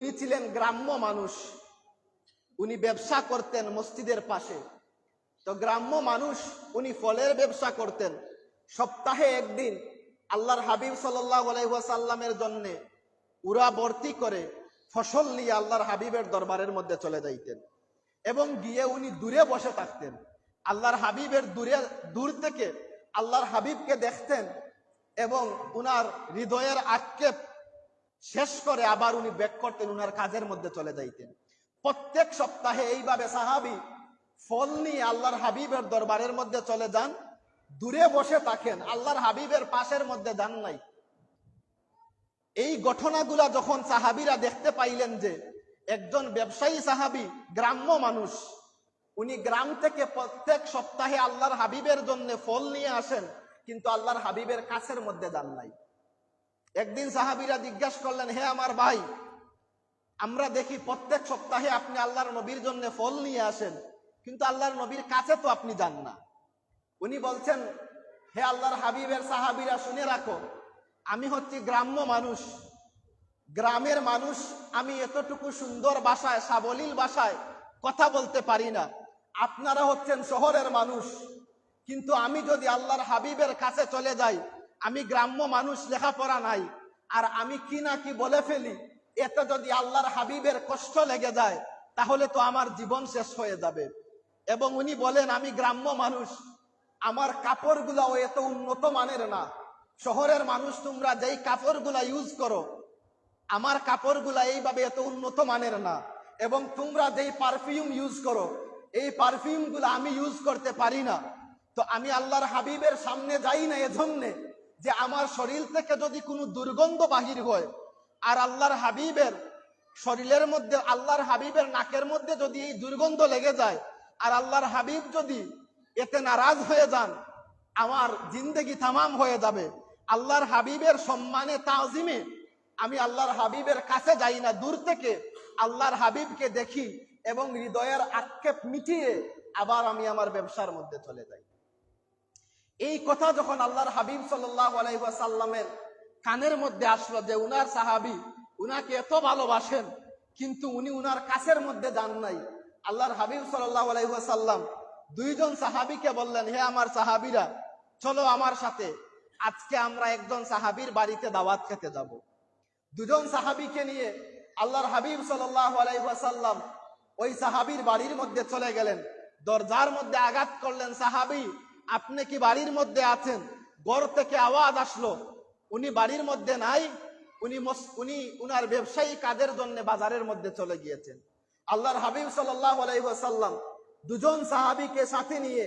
উনি ছিলেন গ্রাম্য মানুষ, উনি ব্যবসা করতেন মসজিদের পাশে। তো গ্রাম্য মানুষ, উনি ফলের ব্যবসা করতেন। সপ্তাহে একদিন আল্লাহর হাবিব সাল্লাল্লাহু আলাইহি ওয়াসাল্লামের জন্য উরা ভর্তি করে ফসল নিয়ে আল্লাহর হাবিবের দরবারের মধ্যে চলে যাইতেন এবং গিয়ে উনি দূরে বসে থাকতেন। আল্লাহর হাবিবের দূর থেকে আল্লাহর হাবিবকে দেখতেন এবং উনার হৃদয়ের আক্ষেপ শেষ করে আবার উনি ব্যাক করতেন, উনার কাজের মধ্যে চলে যাইতেন। প্রত্যেক সপ্তাহে এইভাবে সাহাবী ফল নিয়ে আল্লাহর হাবিবের দরবারের মধ্যে চলে যান, দূরে বসে থাকেন, আল্লাহর হাবিবের পাশের মধ্যে যান নাই। এই ঘটনাগুলা যখন সাহাবীরা দেখতে পাইলেন যে একজন ব্যবসায়ী সাহাবী, গ্রাম্য মানুষ, উনি গ্রাম থেকে প্রত্যেক সপ্তাহে আল্লাহর হাবিবের জন্য ফল নিয়ে আসেন, কিন্তু আল্লাহর হাবিবের কাছের মধ্যে যান নাই। একদিন সাহাবীরা জিজ্ঞাসা করলেন, হে আমার ভাই, আমরা দেখি প্রত্যেক সপ্তাহে আপনি আল্লাহর নবীর জন্য ফল নিয়ে আসেন, কিন্তু আল্লাহর নবীর কাছে তো আপনি যান না। উনি বলছেন, হে আল্লাহর হাবিবের সাহাবীরা, শুনে রাখো, আমি হচ্ছি গ্রাম্য মানুষ, গ্রামের মানুষ, আমি এতটুকু সুন্দর ভাষায়, সাবলীল ভাষায় কথা বলতে পারি না। আপনারা হচ্ছেন শহরের মানুষ, কিন্তু আমি যদি আল্লাহর হাবিবের কাছে চলে যাই, আমি গ্রাম্য মানুষ, লেখাপড়া নাই, আর আমি কি না কি বলে ফেলি, এতে যদি আল্লাহর হাবিবের কষ্ট লেগে যায়, তাহলে তো আমার জীবন শেষ হয়ে যাবে। এবং উনি বলেন, আমি গ্রাম্য মানুষ, আমার কাপড়গুলাও এত উন্নত মানের না। শহরের মানুষ তোমরা যেই কাপড়গুলা ইউজ করো, আমার কাপড়গুলা এইভাবে এত উন্নত মানের না। এবং তোমরা যেই পারফিউম ইউজ করো, এই পারফিউমগুলা আমি ইউজ করতে পারি না। তো আমি আল্লাহর হাবিবের সামনে যাই না এজন্যে যে আমার শরীর থেকে যদি কোনো দুর্গন্ধ বাহির হয়, আর আল্লাহর হাবিবের শরীরের মধ্যে, আল্লাহর হাবিবের নাকের মধ্যে যদি এই দুর্গন্ধ লেগে যায়, আর আল্লাহর হাবিব যদি এতে নারাজ হয়ে যান, আমার জিন্দেগি তামাম হয়ে যাবে। আল্লাহর হাবিবের সম্মানে, তাজিমে আমি আল্লাহর হাবিবের কাছে যাই না, দূর থেকে আল্লাহর হাবিবকে দেখি এবং হৃদয়ের আক্ষেপ মিটিয়ে আবার আমি আমার ব্যবসার মধ্যে চলে যাই। এই কথা যখন আল্লাহর হাবিব সাল্লাল্লাহু আলাইহি ওয়াসাল্লামের কানের মধ্যে আসলো যে উনার সাহাবী উনাকে এত ভালোবাসেন, কিন্তু উনি উনার কাছের মধ্যে যান নাই, আল্লাহর হাবিব সাল্লাল্লাহু আলাইহি ওয়াসাল্লাম দুইজন সাহাবীকে বললেন, হে আমার সাহাবীরা, চলো আমার সাথে, আজকে আমরা একজন সাহাবীর বাড়িতে দাওয়াত খেতে যাব। দুজন সাহাবীকে নিয়ে আল্লাহর হাবিব সাল্লাল্লাহু আলাইহি ওয়াসাল্লাম ওই সাহাবীর বাড়ির মধ্যে চলে গেলেন। দরজার মধ্যে আঘাত করলেন, সাহাবী আপনি কি বাড়ির মধ্যে আছেন? ঘর থেকে আওয়াজ আসলো, উনি বাড়ির মধ্যে নাই, উনি উনার ব্যবসায়ী কাজের জন্য বাজারের মধ্যে চলে গিয়েছেন। আল্লাহর হাবিব সাল্লাল্লাহু আলাইহি ওয়াসাল্লাম দুজন সাহাবীকে সাথে নিয়ে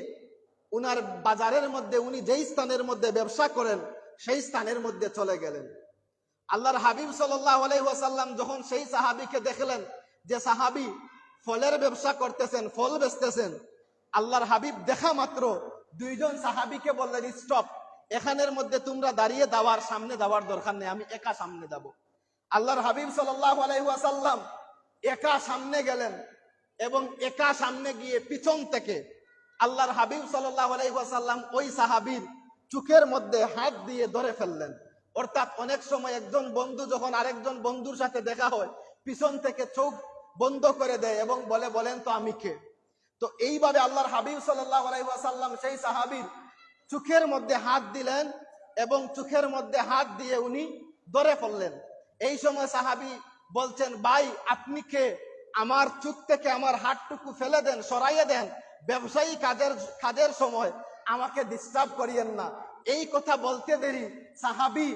উনার বাজারের মধ্যে, উনি যেই স্থানের মধ্যে ব্যবসা করেন সেই স্থানের মধ্যে চলে গেলেন। আল্লাহর হাবিব সাল্লাল্লাহু আলাইহি ওয়াসাল্লাম যখন সেই সাহাবীকে দেখলেন যে সাহাবী ফলের ব্যবসা করতেছেন, ফল বেচতেছেন, আল্লাহর হাবিব দেখা মাত্র দুইজন সাহাবীকে বললেন, স্টপ, এখানের মধ্যে তোমরা দাঁড়িয়ে দাওয়ার, সামনে যাওয়ার দরকার নেই, আমি একা সামনে যাব। আল্লাহর হাবিব সাল্লাল্লাহু আলাইহি ওয়াসাল্লাম একা সামনে গেলেন এবং একা সামনে গিয়ে পিছন থেকে আল্লাহর হাবিব সাল্লাল্লাহু আলাইহি ওয়াসাল্লাম ওই সাহাবীর চোখের মধ্যে হাত দিয়ে ধরে ফেললেন। অর্থাৎ অনেক সময় একজন বন্ধু যখন আরেকজন বন্ধুর সাথে দেখা হয়, পিছন থেকে চোখ বন্ধ করে দেয় এবং বলে, বলেন তো আমি কে? তো এইভাবে আল্লাহর হাবিব সাল্লাল্লাহু আলাইহি ওয়াসাল্লাম সেই সাহাবীর চোখের মধ্যে হাত দিলেন এবং চোখের মধ্যে হাত দিয়ে উনি ধরে ফেললেন। এই সময় সাহাবী বলছেন, ভাই আপনি কে? আমার চোখ থেকে আমার হাতটুকু ফেলে দেন, সরাইয়ে দেন, ব্যবসায়ী কাজের সময় আমাকে ডিস্টার্ব করিয়েন না। এই কথা বলতে দেরি সাহাবী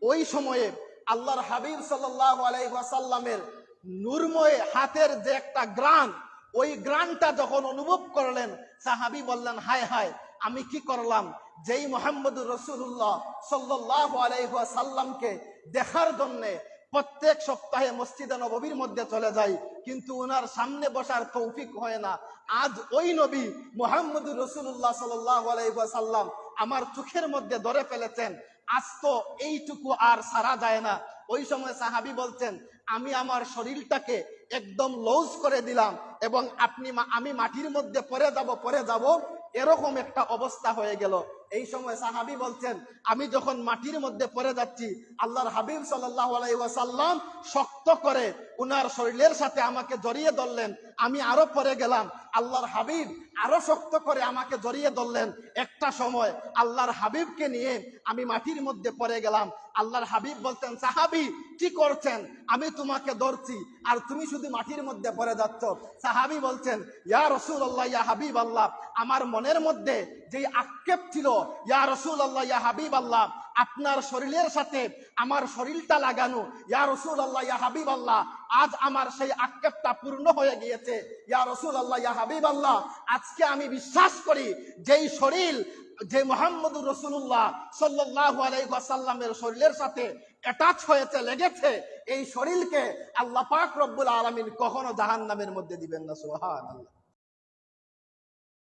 ওই সময়ে আল্লাহর হাবিব সাল্লাল্লাহু আলাইহি ওয়াসাল্লামের নূরময় হাতের যে একটা গ্রান, ওই গ্রানটা যখন অনুভব করলেন, সাহাবী বললেন, হায় হায়, আমি কি করলাম? যেই মুহাম্মদুর রাসূলুল্লাহ সাল্লাল্লাহু আলাইহি ওয়াসাল্লামকে দেখার জন্য প্রত্যেক সপ্তাহে মসজিদে নববীর মধ্যে চলে যাই, কিন্তু উনার সামনে বসার তৌফিক হয় না, আজ ওই নবী মুহাম্মদুর রাসূলুল্লাহ সাল্লাল্লাহু আলাইহি ওয়াসাল্লাম আমার চোখের মধ্যে ধরে ফেলেছেন, আজ তো এইটুকু আর সারা যায় না। ওই সময় সাহাবী বলছেন, আমি আমার শরীরটাকে একদম লউজ করে দিলাম এবং আমি মাটির মধ্যে পড়ে যাব, এরকম একটা অবস্থা হয়ে গেল। এই সময় সাহাবী বলছেন, আমি যখন মাটির মধ্যে পড়ে যাচ্ছি, আল্লাহর হাবিব সাল্লাল্লাহু আলাইহি ওয়াসাল্লাম শক্ত শক্ত করে উনার শরীরের সাথে আমাকে জড়িয়ে ধরলেন। আমি আরো পরে গেলাম, আল্লাহর হাবিব আরো শক্ত করে আমাকে জড়িয়ে ধরলেন। একটা সময় আল্লাহর হাবিবকে নিয়ে আমি মাটির মধ্যে পড়ে গেলাম। আল্লাহর হাবিব বলতেন, সাহাবী কি করছেন? আমি তোমাকে ধরছি আর তুমি শুধু মাটির মধ্যে পড়ে যাচ্ছ। সাহাবী বলছেন, ইয়া রাসূলুল্লাহ, ইয়া হাবিব আল্লাহ, আমার মনের মধ্যে যে আক্ষেপ ছিল, ইয়া রাসূলুল্লাহ, ইয়া হাবিব আল্লাহ, আপনার শরীরের সাথে আমার শরীরটা লাগানো, ইয়া রাসূলুল্লাহ, ইয়া হাবিব আল্লাহ, আজ আমার সেই আক্ষেপটা পূর্ণ হয়ে গিয়েছে। ইয়া রাসূলুল্লাহ, ইয়া হাবিব আল্লাহ, আজকে আমি বিশ্বাস করি যেই শরীর যে মুহাম্মদুর রাসূলুল্লাহ সাল্লাল্লাহু আলাইহি ওয়াসাল্লামের শরীরের সাথে অ্যাটাচ হয়েছে, লেগেছে, এই শরীরকে আল্লাহ পাক রব্বুল আলামিন কখনো জাহান্নামের মধ্যে দিবেন না। সুবহানাল্লাহ।